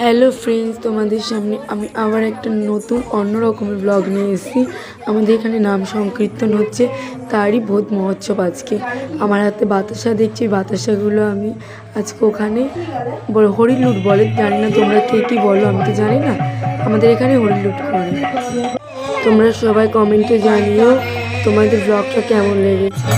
Hello friends, তোমাদের সামনে আমি আবার একটা নতুন অন্য রকমের ব্লগ নিয়ে এসেছি। আমাদের এখানে নাম সংকীর্তন হচ্ছে, তারই বোধ মহোৎসব আজকে। আমার হাতে বাতাসা দেখছি, বাতাসাগুলো আমি আজকে ওখানে হরিলুট বলে, জানি না তোমরা কে কী বলো, আমি তো জানি না। আমাদের এখানে হরিলুট করে। তোমরা সবাই কমেন্টে জানিও তোমাদের ব্লগটা কেমন লেগেছে।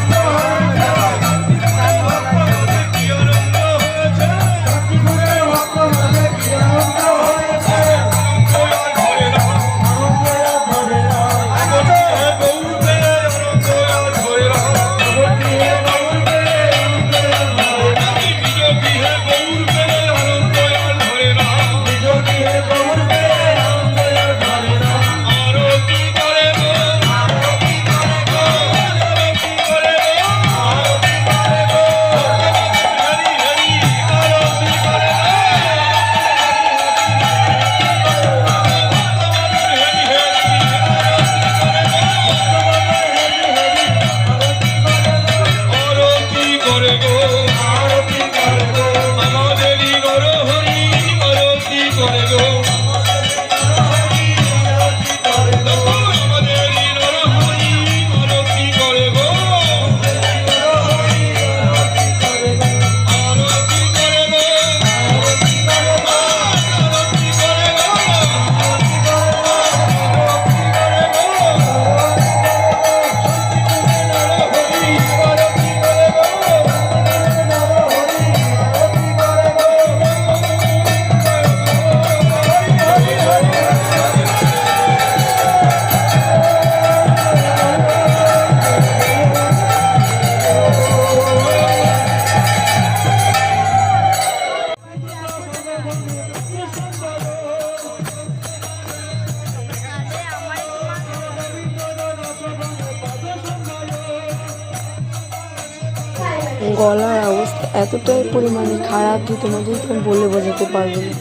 গলার অবস্থা এতটাই পরিমাণে খারাপ যে তোমাদেরকে আমি বলে বোঝাতে পারবো না।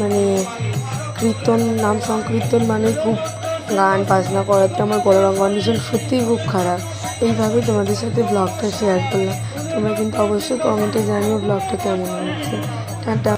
মানে কীর্তন, নাম সংকীর্তন মানে খুব গান বাজনা করাতে আমার গলার কন্ডিশন সত্যিই খুব খারাপ। এইভাবেই তোমাদের সাথে ব্লগটা শেয়ার করলাম। তোমরা কিন্তু অবশ্যই কমেন্টে জানিও ব্লগটা কেমন হয়েছে। টাটা।